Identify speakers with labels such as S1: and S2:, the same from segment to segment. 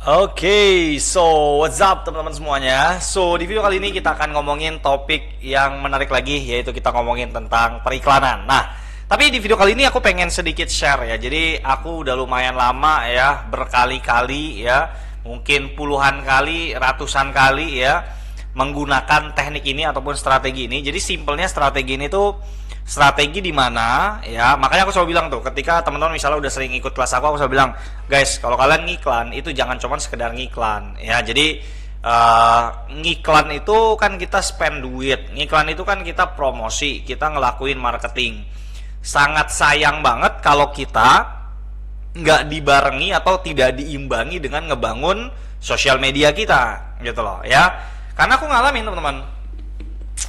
S1: Oke, so what's up teman-teman semuanya. So di video kali ini kita akan ngomongin topik yang menarik lagi, yaitu kita ngomongin tentang periklanan. Nah, tapi di video kali ini aku pengen sedikit share ya. Jadi aku udah lumayan lama ya, berkali-kali ya, mungkin puluhan kali, ratusan kali ya, menggunakan teknik ini ataupun strategi ini. Jadi simpelnya strategi ini tuh strategi di mana ya, makanya aku selalu bilang tuh, ketika teman-teman misalnya udah sering ikut kelas aku selalu bilang, guys, kalau kalian ngiklan itu jangan cuma sekedar ngiklan ya. Jadi ngiklan itu kan kita spend duit, ngiklan itu kan kita promosi, kita ngelakuin marketing. Sangat sayang banget kalau kita nggak dibarengi atau tidak diimbangi dengan ngebangun sosial media kita gitu loh ya. Karena aku ngalamin teman-teman,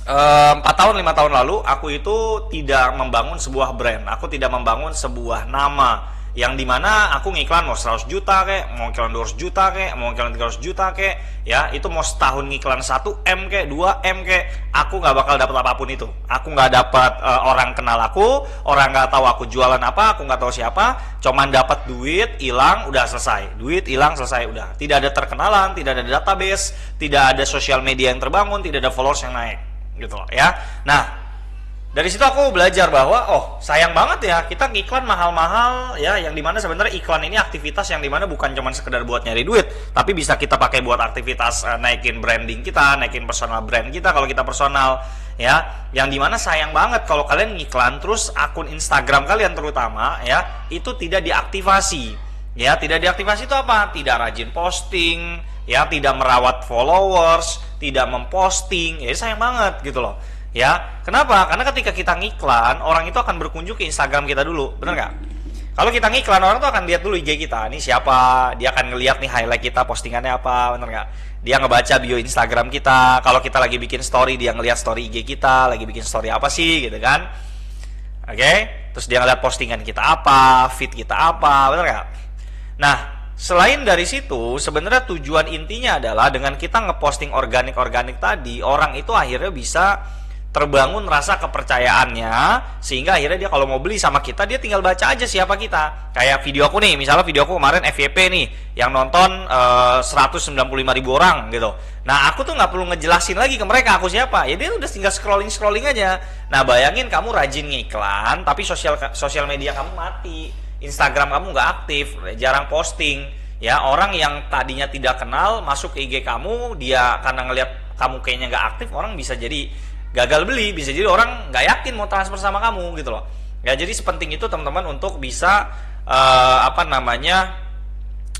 S1: 4 tahun 5 tahun lalu aku itu tidak membangun sebuah brand, aku tidak membangun sebuah nama yang dimana aku ngiklan mau 100 juta kek, mau ngiklan 200 juta kek, mau ngiklan 300 juta kek ya, itu mau setahun ngiklan 1M kek, 2M kek, aku nggak bakal dapat apapun itu. Aku nggak dapat orang kenal aku, orang nggak tahu aku jualan apa, aku nggak tahu siapa, cuman dapat duit hilang udah selesai, duit hilang selesai udah, tidak ada terkenalan, tidak ada database, tidak ada sosial media yang terbangun, tidak ada followers yang naik gitu loh ya. Nah, dari situ aku belajar bahwa sayang banget ya kita ngiklan mahal-mahal ya, yang dimana sebenarnya iklan ini aktivitas yang dimana bukan cuma sekedar buat nyari duit, tapi bisa kita pakai buat aktivitas naikin branding kita, naikin personal brand kita kalau kita personal ya. Yang dimana sayang banget kalau kalian ngiklan terus akun Instagram kalian terutama ya itu tidak diaktifasi ya. Tidak diaktifasi itu apa? Tidak rajin posting ya, tidak merawat followers, tidak memposting ya, sayang banget gitu loh ya. Kenapa? Karena ketika kita ngiklan, orang itu akan berkunjung ke Instagram kita dulu, bener nggak? Kalau kita ngiklan, orang tuh akan lihat dulu IG kita, ini siapa, dia akan ngeliat nih highlight kita, postingannya apa, bener nggak? Dia ngebaca bio Instagram kita, kalau kita lagi bikin story, dia ngeliat story IG kita, lagi bikin story apa sih gitu kan. Oke? Terus dia ngeliat postingan kita apa, feed kita apa, bener nggak? Nah, selain dari situ, sebenarnya tujuan intinya adalah dengan kita ngeposting organik tadi, orang itu akhirnya bisa terbangun rasa kepercayaannya, sehingga akhirnya dia kalau mau beli sama kita, dia tinggal baca aja siapa kita. Kayak video aku nih, misalnya video aku kemarin FYP nih, yang nonton 195.000 orang gitu. Nah, aku tuh nggak perlu ngejelasin lagi ke mereka aku siapa, ya dia udah tinggal scrolling aja. Nah, bayangin kamu rajin ngiklan, tapi sosial media kamu mati, Instagram kamu nggak aktif, jarang posting ya. Orang yang tadinya tidak kenal masuk ke IG kamu, dia karena ngelihat kamu kayaknya nggak aktif, orang bisa jadi gagal beli, bisa jadi orang nggak yakin mau transfer sama kamu gitu loh ya. Jadi sepenting itu teman-teman untuk bisa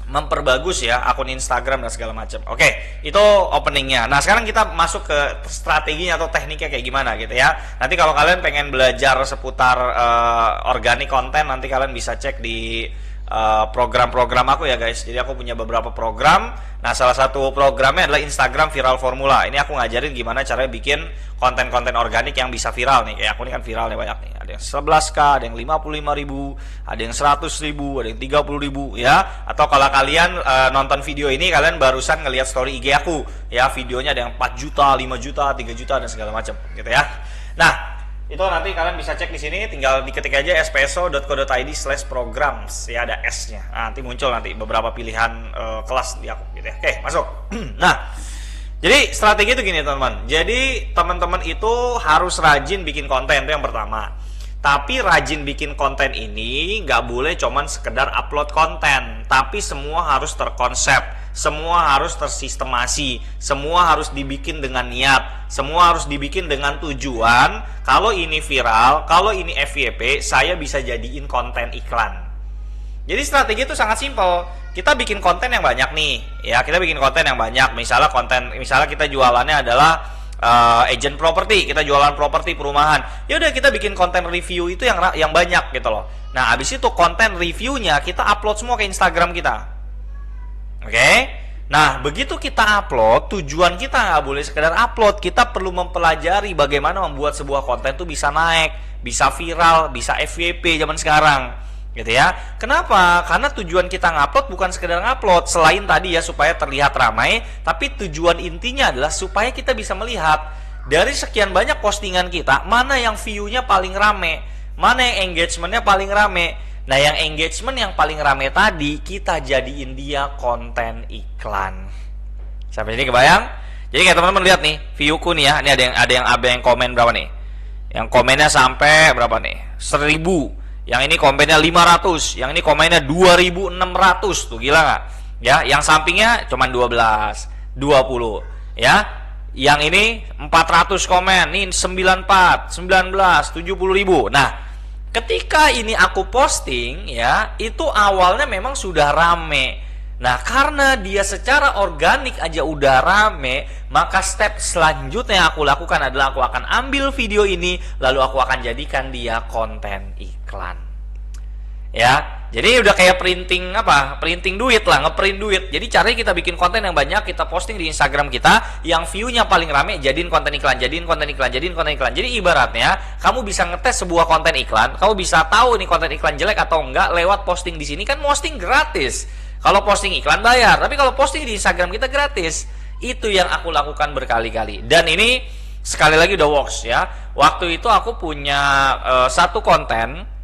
S1: memperbagus ya akun Instagram dan segala macam. Oke, itu openingnya. Nah, sekarang kita masuk ke strateginya atau tekniknya kayak gimana gitu ya. Nanti kalau kalian pengen belajar seputar organic konten, nanti kalian bisa cek di program-program aku ya guys. Jadi aku punya beberapa program. Nah, salah satu programnya adalah Instagram Viral Formula. Ini aku ngajarin gimana caranya bikin konten-konten organik yang bisa viral nih. Kayak aku ini kan viral nih banyak nih. Ada yang 11k, ada yang 55.000, ada yang 100.000, ada yang 30.000 ya. Atau kalau kalian nonton video ini, kalian barusan ngelihat story IG aku ya, videonya ada yang 4 juta, 5 juta, 3 juta dan segala macam gitu ya. Nah, itu nanti kalian bisa cek di sini, tinggal diketik aja spso.co.id/programs ya, ada S-nya. Nah, nanti muncul nanti beberapa pilihan kelas di aku gitu ya. Oke, masuk. Nah, jadi strategi itu gini teman-teman. Jadi teman-teman itu harus rajin bikin konten, itu yang pertama. Tapi rajin bikin konten ini nggak boleh cuman sekedar upload konten, tapi semua harus terkonsep, semua harus tersistemasi, semua harus dibikin dengan niat, semua harus dibikin dengan tujuan. Kalau ini viral, kalau ini FYP, saya bisa jadiin konten iklan. Jadi strategi itu sangat simpel. Kita bikin konten yang banyak nih, ya kita bikin konten yang banyak. Misalnya kita jualannya adalah agent properti, kita jualan properti perumahan. Ya udah kita bikin konten review itu yang banyak gitu loh. Nah, abis itu konten reviewnya kita upload semua ke Instagram kita. Oke? Nah, begitu kita upload, tujuan kita nggak boleh sekedar upload, kita perlu mempelajari bagaimana membuat sebuah konten itu bisa naik, bisa viral, bisa FYP zaman sekarang. Gitu ya. Kenapa? Karena tujuan kita ngupload bukan sekedar ngupload, selain tadi ya supaya terlihat ramai, tapi tujuan intinya adalah supaya kita bisa melihat dari sekian banyak postingan kita, mana yang view-nya paling rame, mana yang engagement-nya paling rame. Nah, yang engagement yang paling rame tadi, kita jadiin dia konten iklan. Sampai sini kebayang? Jadi kayak teman-teman lihat nih, viewku nih ya, ini ada yang komen berapa nih? Yang komennya sampai berapa nih? 1000. Yang ini komennya 500, yang ini komennya 2600. Tuh gila nggak? Ya, yang sampingnya cuma 12, 20, ya. Yang ini 400 komen, ini 94, 19, 70.000. Nah, ketika ini aku posting ya, itu awalnya memang sudah rame. Nah, karena dia secara organik aja udah rame, maka step selanjutnya yang aku lakukan adalah aku akan ambil video ini, lalu aku akan jadikan dia konten iklan. Ya, jadi udah kayak printing duit lah, ngeprint duit. Jadi caranya kita bikin konten yang banyak, kita posting di Instagram kita, yang view-nya paling rame, jadiin konten iklan, jadiin konten iklan, jadiin konten iklan. Jadi ibaratnya kamu bisa ngetes sebuah konten iklan, kamu bisa tahu nih konten iklan jelek atau enggak lewat posting di sini. Kan posting gratis. Kalau posting iklan bayar, tapi kalau posting di Instagram kita gratis. Itu yang aku lakukan berkali-kali. Dan ini sekali lagi udah works ya. Waktu itu aku punya satu konten.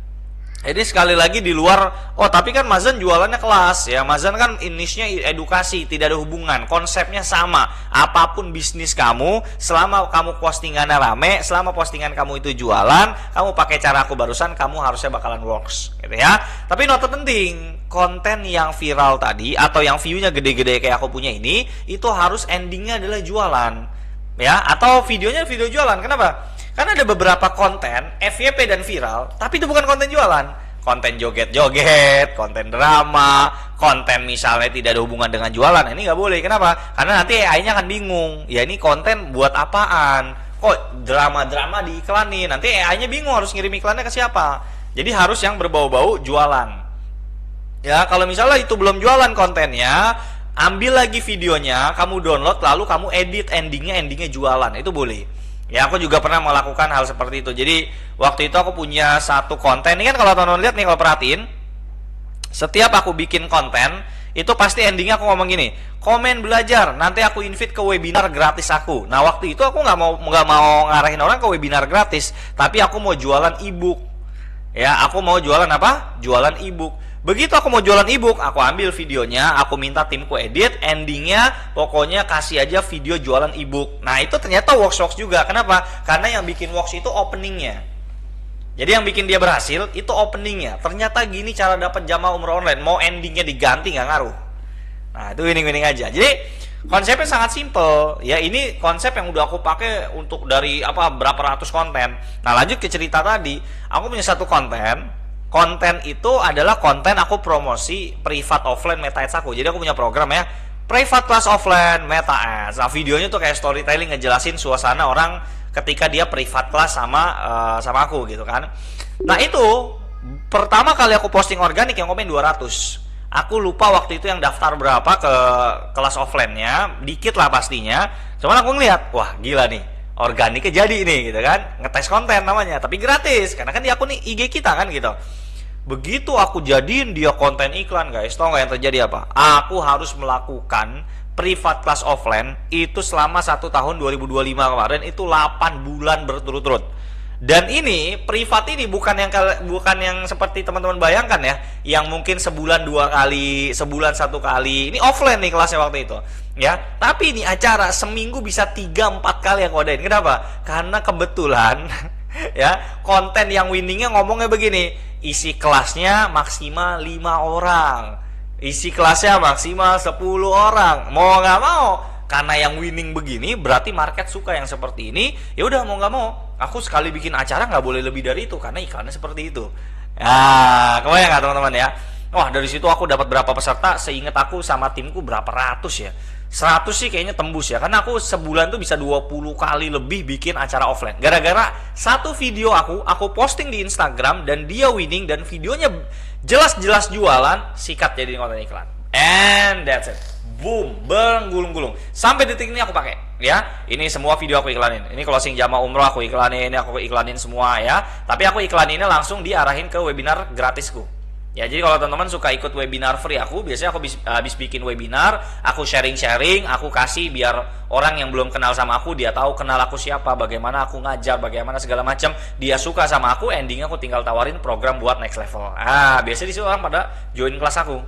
S1: Ini sekali lagi di luar, tapi kan Mazan jualannya kelas ya. Mazan kan niche-nya edukasi, tidak ada hubungan. Konsepnya sama. Apapun bisnis kamu, selama kamu postingannya rame, selama postingan kamu itu jualan, kamu pakai cara aku barusan, kamu harusnya bakalan works gitu ya. Tapi nota penting, konten yang viral tadi atau yang view-nya gede-gede kayak aku punya ini, itu harus endingnya adalah jualan. Ya, atau videonya video jualan. Kenapa? Karena ada beberapa konten FYP dan viral, tapi itu bukan konten jualan. Konten joget-joget, konten drama, konten misalnya tidak ada hubungan dengan jualan. Ini nggak boleh. Kenapa? Karena nanti AI-nya akan bingung. Ya ini konten buat apaan? Kok drama-drama diiklanin? Nanti AI-nya bingung harus ngirim iklannya ke siapa. Jadi harus yang berbau-bau jualan. Ya, kalau misalnya itu belum jualan kontennya, ambil lagi videonya, kamu download, lalu kamu edit endingnya jualan. Itu boleh. Ya, aku juga pernah melakukan hal seperti itu. Jadi waktu itu aku punya satu konten. Ini kan kalau teman-teman lihat nih, kalau perhatiin, setiap aku bikin konten itu pasti endingnya aku ngomong gini, komen belajar, nanti aku invite ke webinar gratis aku. Nah, waktu itu aku nggak mau ngarahin orang ke webinar gratis, tapi aku mau jualan ebook. Ya, aku mau jualan apa? Jualan ebook. Begitu aku mau jualan ebook, aku ambil videonya, aku minta timku edit, endingnya pokoknya kasih aja video jualan ebook. Nah, itu ternyata works juga. Kenapa? Karena yang bikin works itu openingnya. Jadi yang bikin dia berhasil itu openingnya. Ternyata gini cara dapat jamaah umroh online. Mau endingnya diganti nggak ngaruh. Nah, itu winning-winning aja. Jadi konsepnya sangat simple. Ya, ini konsep yang udah aku pakai untuk dari berapa ratus konten. Nah, lanjut ke cerita tadi. Aku punya satu konten. Konten itu adalah konten aku promosi privat offline Meta Ads aku. Jadi aku punya program ya, privat class offline Meta Ads. Nah, videonya tuh kayak storytelling, ngejelasin suasana orang ketika dia privat class sama aku gitu kan. Nah, itu pertama kali aku posting organik yang komen 200. Aku lupa waktu itu yang daftar berapa ke kelas offline-nya, dikit lah pastinya. Cuman aku ngeliat, wah gila nih, organiknya jadi nih gitu kan. Ngetes konten namanya, tapi gratis. Karena kan di akun IG kita kan gitu. Begitu aku jadiin dia konten iklan, guys, tau gak yang terjadi apa? Aku harus melakukan privat kelas offline itu selama 1 tahun 2025 kemarin, itu 8 bulan berturut-turut. Dan ini privat ini bukan yang seperti teman-teman bayangkan ya, yang mungkin sebulan 2 kali, sebulan 1 kali. Ini offline nih kelasnya waktu itu ya. Tapi ini acara seminggu bisa 3-4 kali yang ngodain. Kenapa? Karena kebetulan ya, konten yang winningnya ngomongnya begini, isi kelasnya maksimal 5 orang, isi kelasnya maksimal 10 orang. Mau nggak mau, karena yang winning begini berarti market suka yang seperti ini. Ya udah, mau nggak mau aku sekali bikin acara nggak boleh lebih dari itu, karena iklannya seperti itu. Nah, kebayang nggak teman-teman ya? Wah, dari situ aku dapat berapa peserta? Seingat aku sama timku berapa ratus ya, 100 sih kayaknya tembus ya. Karena aku sebulan tuh bisa 20 kali lebih bikin acara offline. Gara-gara satu video aku posting di Instagram dan dia winning, dan videonya jelas-jelas jualan, sikat jadi konten iklan. And that's it. Boom, bergulung-gulung. Sampai detik ini aku pakai ya. Ini semua video aku iklanin. Ini closing jamaah umroh aku iklanin, aku iklanin semua ya. Tapi aku iklaninnya langsung diarahin ke webinar gratisku. Ya, jadi kalau teman-teman suka ikut webinar free aku, biasanya aku habis bikin webinar, aku sharing-sharing, aku kasih biar orang yang belum kenal sama aku, dia tahu kenal aku siapa, bagaimana aku ngajar, bagaimana segala macam, dia suka sama aku, endingnya aku tinggal tawarin program buat next level. Biasanya di situ orang pada join kelas aku.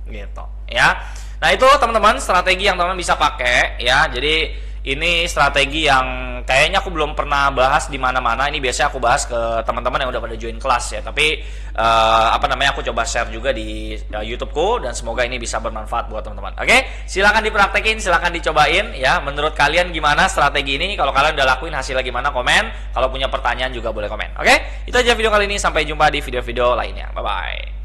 S1: Gitu, ya. Nah, itu teman-teman strategi yang teman-teman bisa pakai, ya. Jadi ini strategi yang kayaknya aku belum pernah bahas di mana-mana. Ini biasanya aku bahas ke teman-teman yang udah pada join kelas ya. Tapi aku coba share juga di YouTubeku dan semoga ini bisa bermanfaat buat teman-teman. Oke, silakan dipraktekin, silakan dicobain ya. Menurut kalian gimana strategi ini? Kalau kalian udah lakuin hasilnya gimana? Komen. Kalau punya pertanyaan juga boleh komen. Oke, itu aja video kali ini. Sampai jumpa di video-video lainnya. Bye bye.